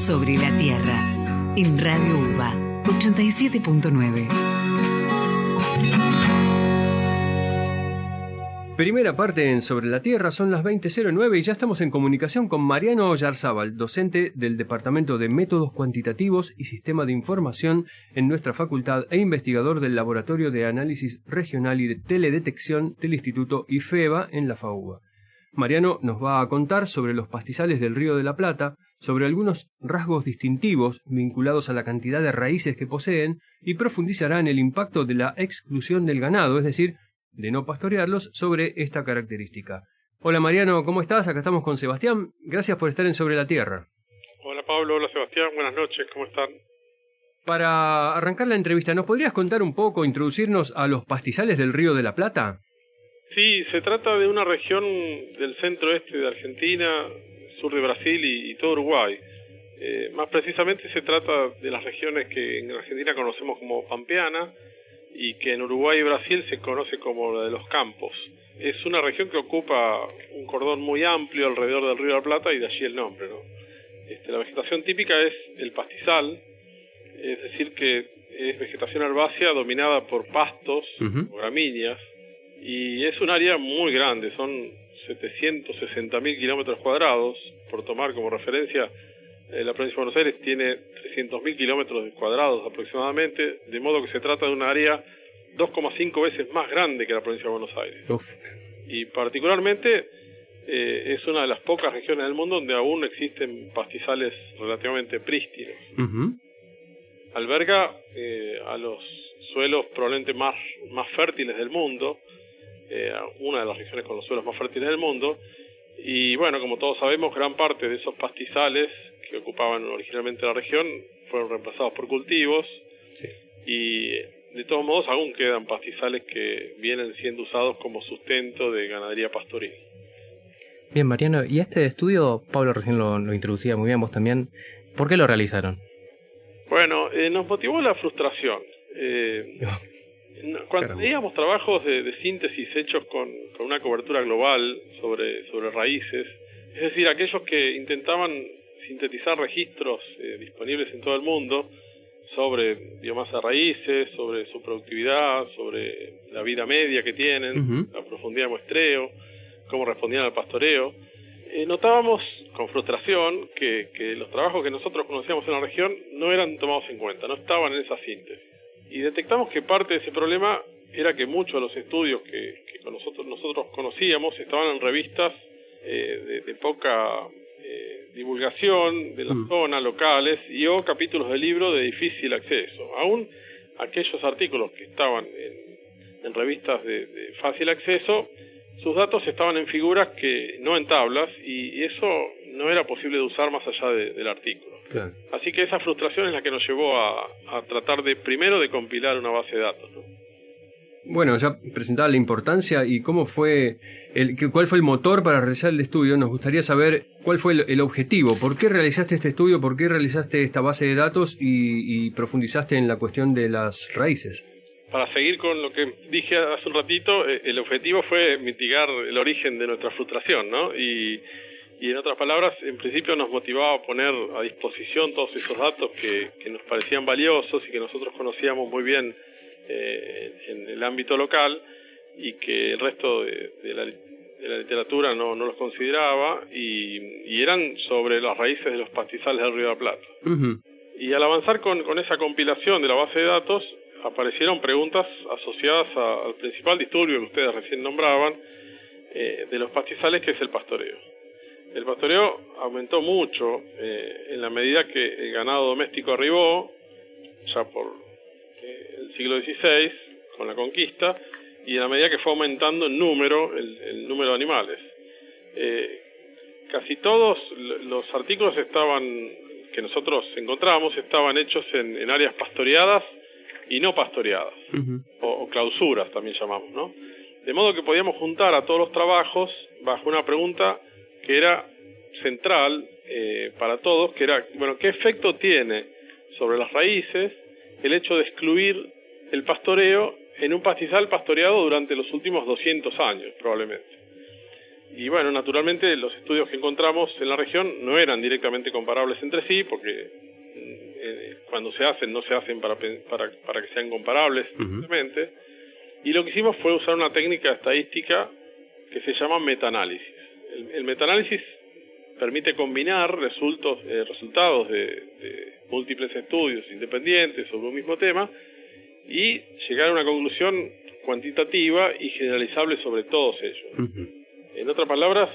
Sobre la Tierra, en Radio UBA 87.9. Primera parte en Sobre la Tierra, son las 20:09 y ya estamos en comunicación con Mariano Oyarzábal, docente del Departamento de Métodos Cuantitativos y Sistema de Información en nuestra facultad e investigador del Laboratorio de Análisis Regional y de Teledetección del Instituto IFEBA en la FAUBA. Mariano nos va a contar sobre los pastizales del Río de la Plata, sobre algunos rasgos distintivos vinculados a la cantidad de raíces que poseen y profundizará en el impacto de la exclusión del ganado, es decir, de no pastorearlos, sobre esta característica. Hola Mariano, ¿cómo estás? Acá estamos con Sebastián. Gracias por estar en Sobre la Tierra. Hola Pablo, hola Sebastián, buenas noches, ¿cómo están? Para arrancar la entrevista, ¿nos podrías contar un poco, introducirnos a los pastizales del Río de la Plata? Sí, se trata de una región del centro-este de Argentina, sur de Brasil y todo Uruguay. Más precisamente se trata de las regiones que en Argentina conocemos como pampeana y que en Uruguay y Brasil se conoce como la de los campos. Es una región que ocupa un cordón muy amplio alrededor del Río de la Plata y de allí el nombre, ¿no? La vegetación típica es el pastizal, es decir que es vegetación herbácea dominada por pastos o gramíneas, y es un área muy grande, son 760.000 kilómetros cuadrados. Por tomar como referencia, la provincia de Buenos Aires tiene 300.000 kilómetros cuadrados aproximadamente, de modo que se trata de un área 2,5 veces más grande que la provincia de Buenos Aires. Uf. Y particularmente es una de las pocas regiones del mundo donde aún existen pastizales relativamente prístinos. Alberga a los suelos probablemente más fértiles del mundo, una de las regiones con los suelos más fértiles del mundo, y bueno, como todos sabemos, gran parte de esos pastizales que ocupaban originalmente la región fueron reemplazados por cultivos, y de todos modos aún quedan pastizales que vienen siendo usados como sustento de ganadería pastoril. Bien, Mariano, y este estudio, Pablo recién lo introducía muy bien, vos también, ¿por qué lo realizaron? Bueno, nos motivó la frustración. Cuando veíamos trabajos de síntesis hechos con una cobertura global sobre raíces, es decir, aquellos que intentaban sintetizar registros disponibles en todo el mundo sobre biomasa de raíces, sobre su productividad, sobre la vida media que tienen, la profundidad de muestreo, cómo respondían al pastoreo, notábamos con frustración que los trabajos que nosotros conocíamos en la región no eran tomados en cuenta, no estaban en esa síntesis. Y detectamos que parte de ese problema era que muchos de los estudios que nosotros conocíamos estaban en revistas de poca divulgación de la zona, locales, o capítulos de libros de difícil acceso. Aún aquellos artículos que estaban en revistas de fácil acceso, sus datos estaban en figuras que no en tablas, y eso no era posible de usar más allá del artículo. Claro. Así que esa frustración es la que nos llevó a tratar primero de compilar una base de datos, ¿no? Bueno, ya presentaba la importancia y cuál fue el motor para realizar el estudio. Nos gustaría saber cuál fue el objetivo, por qué realizaste este estudio, por qué realizaste esta base de datos y profundizaste en la cuestión de las raíces. Para seguir con lo que dije hace un ratito, el objetivo fue mitigar el origen de nuestra frustración, ¿no? Y en otras palabras, en principio nos motivaba a poner a disposición todos esos datos que nos parecían valiosos y que nosotros conocíamos muy bien en el ámbito local, y que el resto de la literatura no los consideraba, y eran sobre las raíces de los pastizales del Río de la Plata. Y al avanzar con esa compilación de la base de datos, aparecieron preguntas asociadas al principal disturbio que ustedes recién nombraban, de los pastizales, que es el pastoreo. El pastoreo aumentó mucho en la medida que el ganado doméstico arribó, ya por el siglo XVI, con la conquista, y en la medida que fue aumentando el número de animales. Casi todos los artículos que nosotros encontramos estaban hechos en áreas pastoreadas y no pastoreadas, o clausuras también llamamos, ¿no? De modo que podíamos juntar a todos los trabajos bajo una pregunta que era central para todos, que era, bueno, ¿qué efecto tiene sobre las raíces el hecho de excluir el pastoreo en un pastizal pastoreado durante los últimos 200 años, probablemente? Y bueno, naturalmente los estudios que encontramos en la región no eran directamente comparables entre sí, porque cuando se hacen, no se hacen para que sean comparables, simplemente. Y lo que hicimos fue usar una técnica estadística que se llama metaanálisis. El metaanálisis permite combinar resultados de múltiples estudios independientes sobre un mismo tema y llegar a una conclusión cuantitativa y generalizable sobre todos ellos. En otras palabras,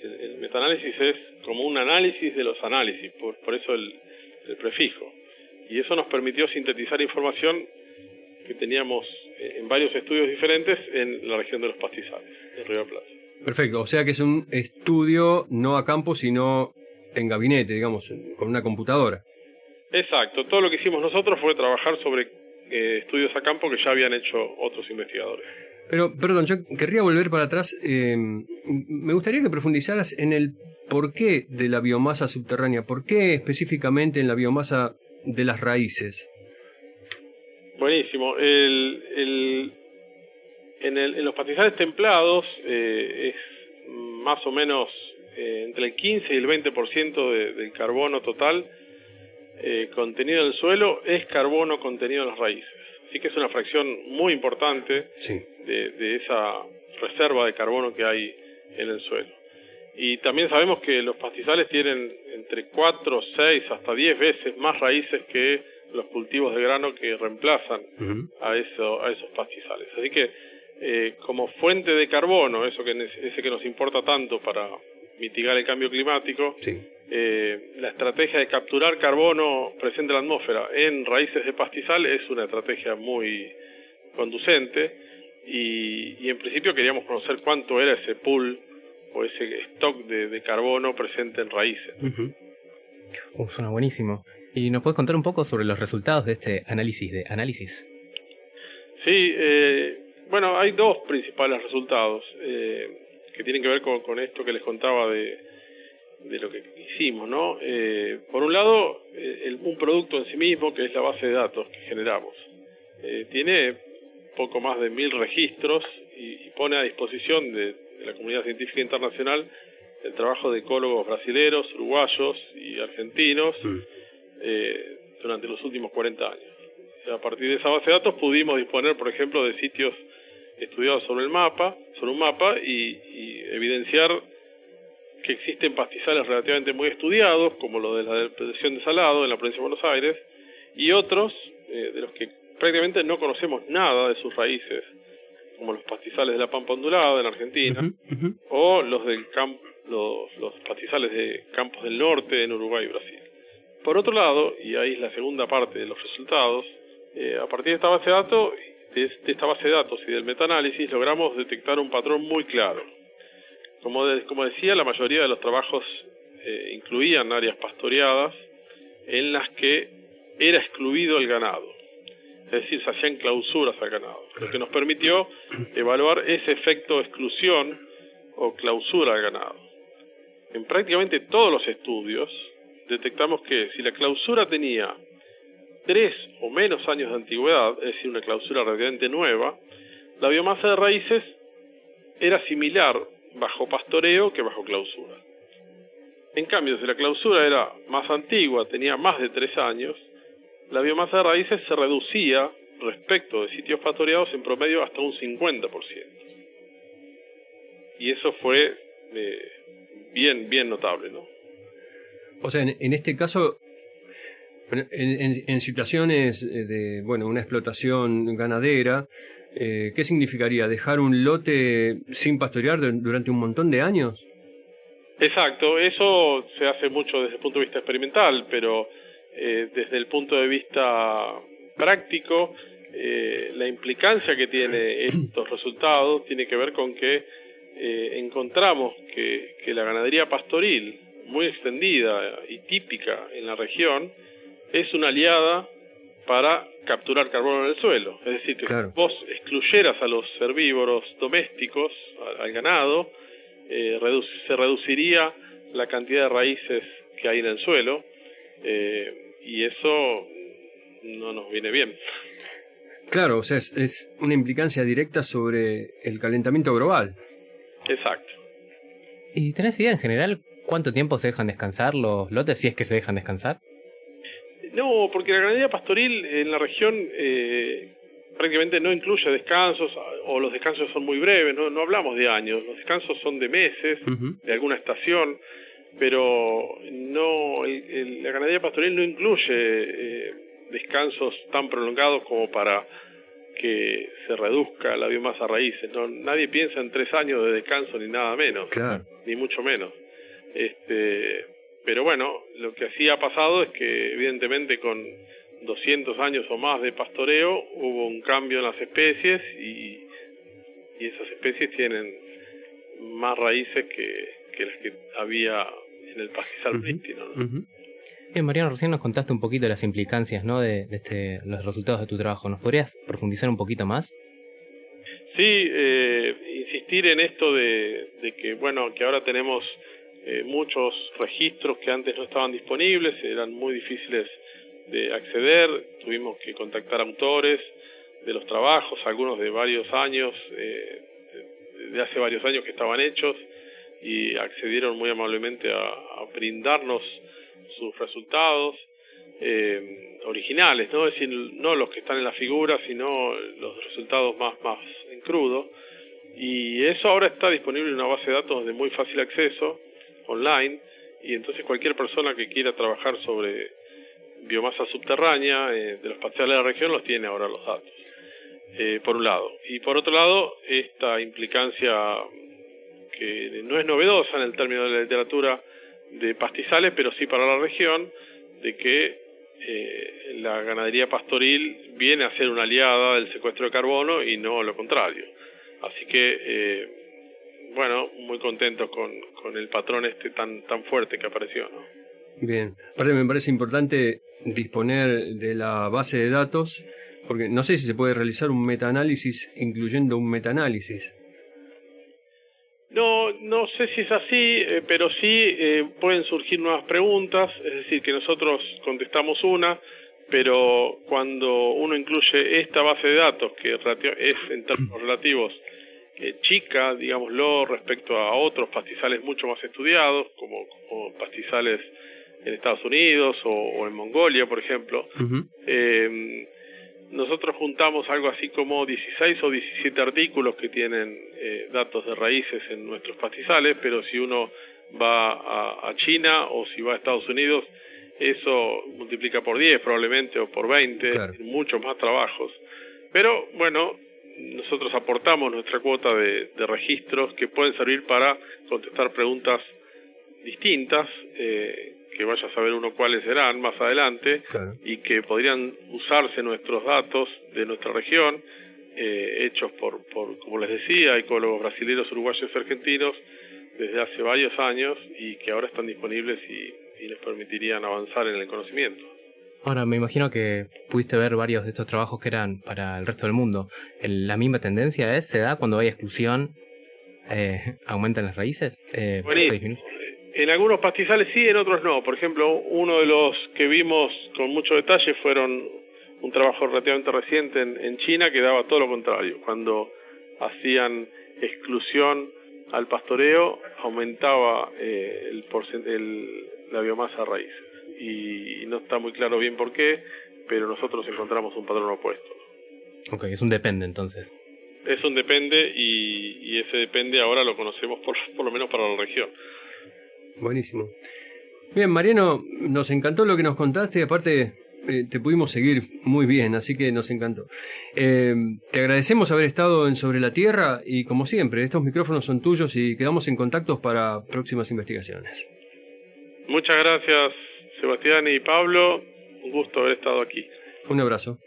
el metaanálisis es como un análisis de los análisis, por eso el prefijo. Y eso nos permitió sintetizar información que teníamos en varios estudios diferentes en la región de los pastizales, en Río de la Plata. Perfecto, o sea que es un estudio no a campo, sino en gabinete, digamos, con una computadora. Exacto, todo lo que hicimos nosotros fue trabajar sobre estudios a campo que ya habían hecho otros investigadores. Pero, perdón, yo querría volver para atrás. Me gustaría que profundizaras en el porqué de la biomasa subterránea. ¿Por qué específicamente en la biomasa de las raíces? Buenísimo. En los pastizales templados es más o menos entre el 15 y el 20% del carbono total contenido en el suelo es carbono contenido en las raíces. Así que es una fracción muy importante de esa reserva de carbono que hay en el suelo. Y también sabemos que los pastizales tienen entre 4, 6, hasta 10 veces más raíces que los cultivos de grano que reemplazan a esos pastizales. Así que como fuente de carbono, ese que nos importa tanto para mitigar el cambio climático, la estrategia de capturar carbono presente en la atmósfera en raíces de pastizal es una estrategia muy conducente y en principio queríamos conocer cuánto era ese pool o ese stock de carbono presente en raíces. Suena buenísimo. ¿Y nos puedes contar un poco sobre los resultados de este análisis? Sí, bueno, hay dos principales resultados que tienen que ver con esto que les contaba de lo que hicimos, ¿no? Por un lado, un producto en sí mismo, que es la base de datos que generamos. Tiene poco más de 1000 registros y pone a disposición de la comunidad científica internacional el trabajo de ecólogos brasileños, uruguayos y argentinos durante los últimos 40 años. A partir de esa base de datos pudimos disponer, por ejemplo, de sitios estudiados sobre un mapa y evidenciar que existen pastizales relativamente muy estudiados, como lo de la depresión de Salado en la provincia de Buenos Aires, y otros de los que prácticamente no conocemos nada de sus raíces, como los pastizales de la Pampa Ondulada en Argentina, o los los pastizales de Campos del Norte en Uruguay y Brasil. Por otro lado, y ahí es la segunda parte de los resultados, a partir de esta base de datos, y del metaanálisis logramos detectar un patrón muy claro. Como decía, la mayoría de los trabajos incluían áreas pastoreadas en las que era excluido el ganado. Es decir, se hacían clausuras al ganado, lo que nos permitió evaluar ese efecto de exclusión o clausura al ganado. En prácticamente todos los estudios detectamos que si la clausura tenía 3 o menos años de antigüedad, es decir, una clausura relativamente nueva, la biomasa de raíces era similar bajo pastoreo que bajo clausura. En cambio, si la clausura era más antigua, tenía más de 3 años, la biomasa de raíces se reducía respecto de sitios pastoreados en promedio hasta un 50%. Y eso fue bien notable, ¿no? O sea, en este caso, en situaciones de una explotación ganadera, ¿qué significaría? ¿Dejar un lote sin pastorear durante un montón de años? Exacto, eso se hace mucho desde el punto de vista experimental, pero desde el punto de vista práctico, la implicancia que tiene estos resultados tiene que ver con que encontramos que la ganadería pastoril, muy extendida y típica en la región, es una aliada para capturar carbono en el suelo. Es decir, que si vos excluyeras a los herbívoros domésticos, al ganado, se reduciría la cantidad de raíces que hay en el suelo, y eso no nos viene bien. Claro, o sea, es una implicancia directa sobre el calentamiento global. Exacto. ¿Y tenés idea en general cuánto tiempo se dejan descansar los lotes, si es que se dejan descansar? No, porque la ganadería pastoril en la región prácticamente no incluye descansos, o los descansos son muy breves, no hablamos de años, los descansos son de meses, de alguna estación, pero no la ganadería pastoril no incluye descansos tan prolongados como para que se reduzca la biomasa raíces. No, nadie piensa en 3 años de descanso ni nada menos, Claro. ni mucho menos. Pero bueno, lo que sí ha pasado es que evidentemente con 200 años o más de pastoreo hubo un cambio en las especies y esas especies tienen más raíces que las que había en el pastizal prístino, ¿no? Mariano, recién nos contaste un poquito de las implicancias, ¿no? de los resultados de tu trabajo. ¿Nos podrías profundizar un poquito más? Sí, insistir en esto de que, bueno, que ahora tenemos muchos registros que antes no estaban disponibles, eran muy difíciles de acceder, tuvimos que contactar autores de los trabajos, algunos de varios años, de hace varios años que estaban hechos, y accedieron muy amablemente a brindarnos sus resultados originales, ¿no? Es decir, no los que están en la figura, sino los resultados más en crudo. Y eso ahora está disponible en una base de datos de muy fácil acceso, online, y entonces cualquier persona que quiera trabajar sobre biomasa subterránea de los pastizales de la región los tiene ahora los datos, por un lado. Y por otro lado, esta implicancia que no es novedosa en el término de la literatura de pastizales, pero sí para la región, de que la ganadería pastoril viene a ser una aliada del secuestro de carbono y no lo contrario. Así que, bueno, muy contentos con el patrón tan fuerte que apareció, ¿no? Bien. Aparte me parece importante disponer de la base de datos, porque no sé si se puede realizar un metaanálisis incluyendo un metaanálisis. No sé si es así, pero sí pueden surgir nuevas preguntas, es decir, que nosotros contestamos una, pero cuando uno incluye esta base de datos, que es en términos relativos chica, digámoslo, respecto a otros pastizales mucho más estudiados, como pastizales en Estados Unidos o en Mongolia, por ejemplo, nosotros juntamos algo así como 16 o 17 artículos que tienen datos de raíces en nuestros pastizales, pero si uno va a China o si va a Estados Unidos, eso multiplica por 10 probablemente o por 20, claro. Muchos más trabajos. Pero bueno, nosotros aportamos nuestra cuota de registros que pueden servir para contestar preguntas distintas, que vaya a saber uno cuáles serán más adelante, claro. Y que podrían usarse nuestros datos de nuestra región, hechos por, como les decía, ecólogos brasileños, uruguayos y argentinos desde hace varios años y que ahora están disponibles y les permitirían avanzar en el conocimiento. Ahora, me imagino que pudiste ver varios de estos trabajos que eran para el resto del mundo. ¿La misma tendencia se da cuando hay exclusión? ¿Aumentan las raíces? En algunos pastizales sí, en otros no. Por ejemplo, uno de los que vimos con mucho detalle fueron un trabajo relativamente reciente en China que daba todo lo contrario. Cuando hacían exclusión al pastoreo, aumentaba la biomasa raíces. Y no está muy claro bien por qué, pero nosotros encontramos un patrón opuesto. Ok, es un depende entonces. Es un depende y ese depende ahora lo conocemos por lo menos para la región. Buenísimo. Bien, Mariano, nos encantó lo que nos contaste y aparte te pudimos seguir muy bien, así que nos encantó. Te agradecemos haber estado en Sobre la Tierra y como siempre, estos micrófonos son tuyos y quedamos en contacto para próximas investigaciones. Muchas gracias, Sebastián y Pablo. Un gusto haber estado aquí. Un abrazo.